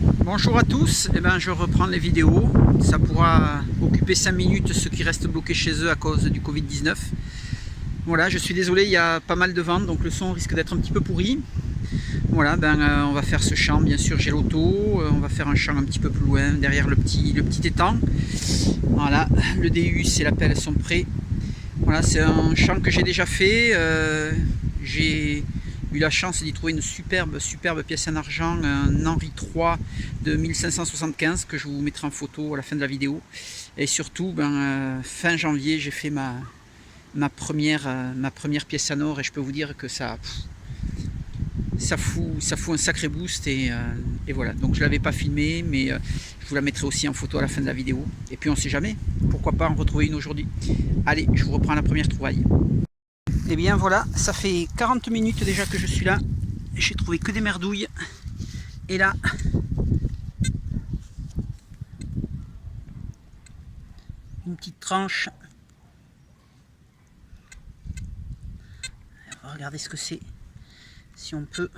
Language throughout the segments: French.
Bonjour à tous, je reprends les vidéos, ça pourra occuper 5 minutes ceux qui restent bloqués chez eux à cause du Covid-19. Voilà, je suis désolé, il y a pas mal de vent, donc le son risque d'être un petit peu pourri. Voilà, on va faire ce champ, bien sûr j'ai l'auto, on va faire un champ un petit peu plus loin, derrière le petit étang. Voilà, le DU et la pelle sont prêts. Voilà, c'est un champ que j'ai déjà fait, j'ai eu la chance d'y trouver une superbe pièce en argent, un Henri III de 1575 que je vous mettrai en photo à la fin de la vidéo. Et surtout, fin janvier, j'ai fait ma première pièce en or et je peux vous dire que ça fout un sacré boost et voilà. Donc je ne l'avais pas filmé, mais je vous la mettrai aussi en photo à la fin de la vidéo. Et puis on ne sait jamais, pourquoi pas en retrouver une aujourd'hui. Allez, je vous reprends la première trouvaille. Et bien voilà, ça fait 40 minutes déjà que je suis là. J'ai trouvé que des merdouilles. Et là, une petite tranche. On va regarder ce que c'est. Si on peut.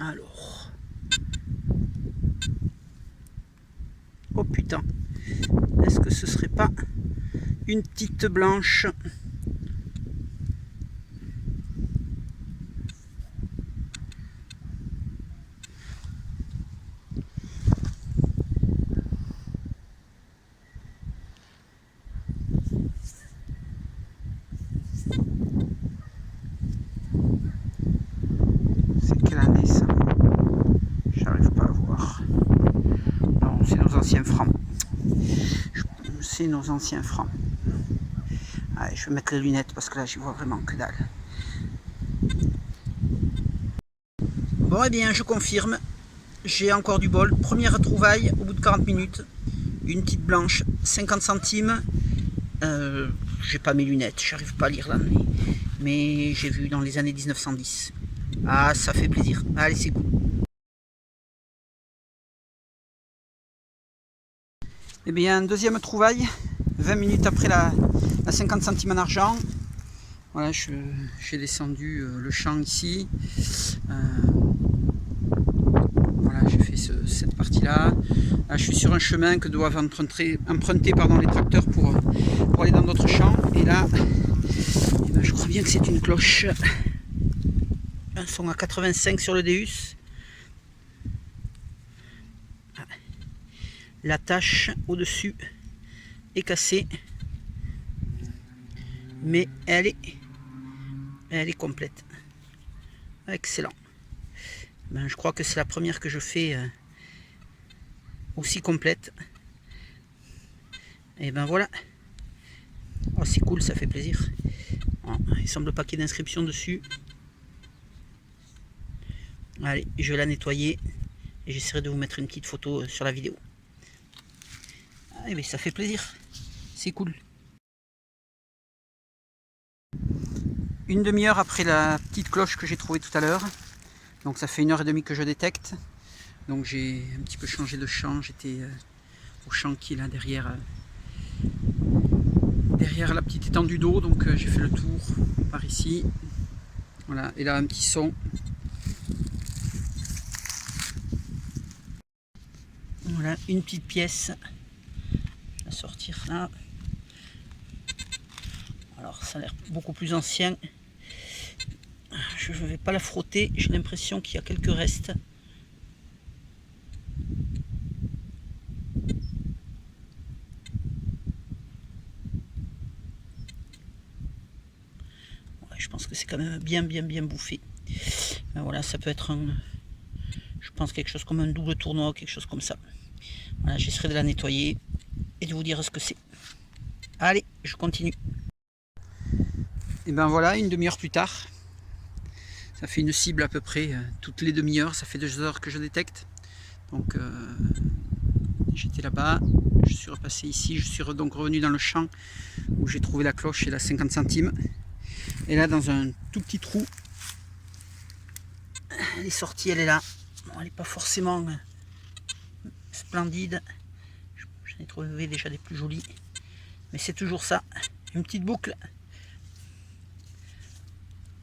Alors. Oh putain. Est-ce que ce serait pas une petite blanche? C'est quelle année ça? J'arrive pas à voir. Non, c'est nos anciens francs. C'est nos anciens francs. Allez, je vais mettre les lunettes parce que là j'y vois vraiment que dalle. Bon, et bien je confirme, j'ai encore du bol. Première trouvaille au bout de 40 minutes. Une petite blanche, 50 centimes. J'ai pas mes lunettes, j'arrive pas à lire l'année. Mais j'ai vu dans les années 1910. Ah, ça fait plaisir. Allez, c'est cool. Et bien, deuxième trouvaille, 20 minutes après la 50 centimes en argent. Voilà, j'ai descendu le champ ici. Voilà, j'ai fait cette partie-là. Là, je suis sur un chemin que doivent emprunter les tracteurs pour aller dans d'autres champs. Et là, je crois bien que c'est une cloche. Un son à 85 sur le Deus. La tache au-dessus est cassée. Mais elle est complète. Excellent. Je crois que c'est la première que je fais aussi complète. Et ben voilà. Oh, c'est cool, ça fait plaisir. Oh, il semble pas qu'il y ait d'inscription dessus. Allez, je vais la nettoyer et j'essaierai de vous mettre une petite photo sur la vidéo. Ah, mais ça fait plaisir. C'est cool. Une demi-heure après la petite cloche que j'ai trouvée tout à l'heure. Donc ça fait 1h30 que je détecte. Donc j'ai un petit peu changé de champ. J'étais au champ qui est là derrière la petite étendue d'eau. Donc j'ai fait le tour par ici. Voilà, et là un petit son. Voilà, une petite pièce à sortir là. Alors ça a l'air beaucoup plus ancien. Je ne vais pas la frotter, j'ai l'impression qu'il y a quelques restes. Ouais, je pense que c'est quand même bien bouffé. Ben voilà, ça peut être je pense quelque chose comme un double tournois, quelque chose comme ça. Voilà, j'essaierai de la nettoyer et de vous dire ce que c'est. Allez, je continue. Et ben voilà, une demi-heure plus tard. Ça fait une cible à peu près toutes les demi-heures. Ça fait 2 heures que je détecte. Donc j'étais là-bas, je suis repassé ici, je suis donc revenu dans le champ où j'ai trouvé la cloche et la 50 centimes. Et là, dans un tout petit trou, elle est sortie, elle est là. Bon, elle n'est pas forcément splendide. J'en ai trouvé déjà des plus jolies. Mais c'est toujours ça, une petite boucle.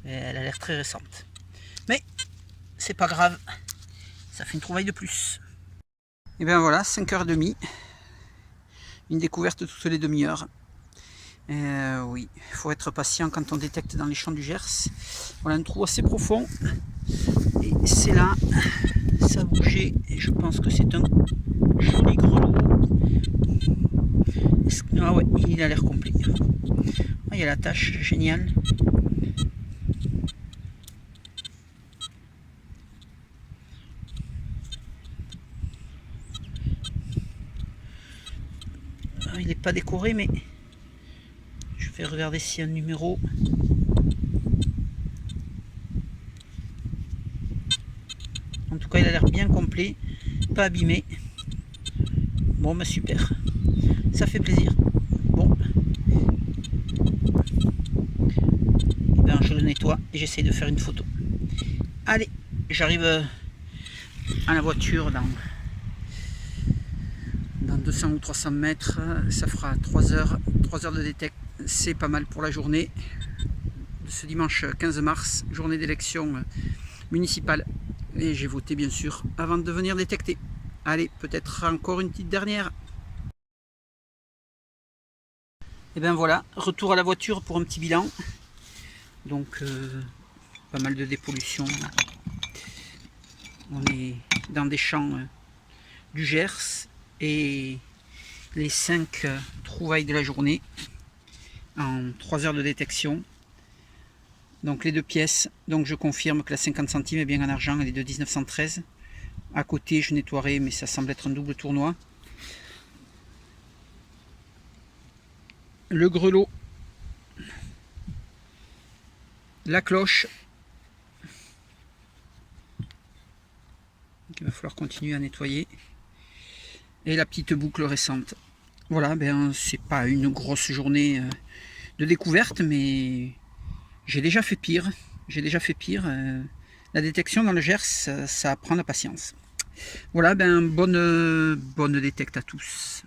Elle a l'air très récente. Mais c'est pas grave, ça fait une trouvaille de plus. Et bien voilà, 5h30. Une découverte toutes les demi-heures. Oui, il faut être patient quand on détecte dans les champs du Gers. Voilà un trou assez profond. Et c'est là, ça a bougé. Et je pense que c'est un joli grelot. Ah ouais, il a l'air complet. Ah, il y a la tache, génial. Ah, il n'est pas décoré, mais je vais regarder s'il y a un numéro. En tout cas, il a l'air bien complet, pas abîmé. Bon, bah super, ça fait plaisir. Bon, ben, je le nettoie et j'essaie de faire une photo. Allez, j'arrive à la voiture dans 200 ou 300 mètres. Ça fera 3 heures de détect. C'est pas mal pour la journée de ce dimanche 15 mars, journée d'élection municipale. Et j'ai voté bien sûr avant de venir détecter. Allez, peut-être encore une petite dernière. Et ben voilà, retour à la voiture pour un petit bilan. Donc pas mal de dépollution. On est dans des champs du Gers et les 5 trouvailles de la journée en 3 heures de détection. Donc les 2 pièces, donc je confirme que la 50 centimes est bien en argent, elle est de 1913. À côté je nettoierai, mais ça semble être un double tournoi. Le grelot, la cloche. Donc il va falloir continuer à nettoyer. Et la petite boucle récente. Voilà, ben c'est pas une grosse journée de découverte, mais j'ai déjà fait pire. La détection dans le Gers, ça prend la patience. Voilà, ben bonne détecte à tous.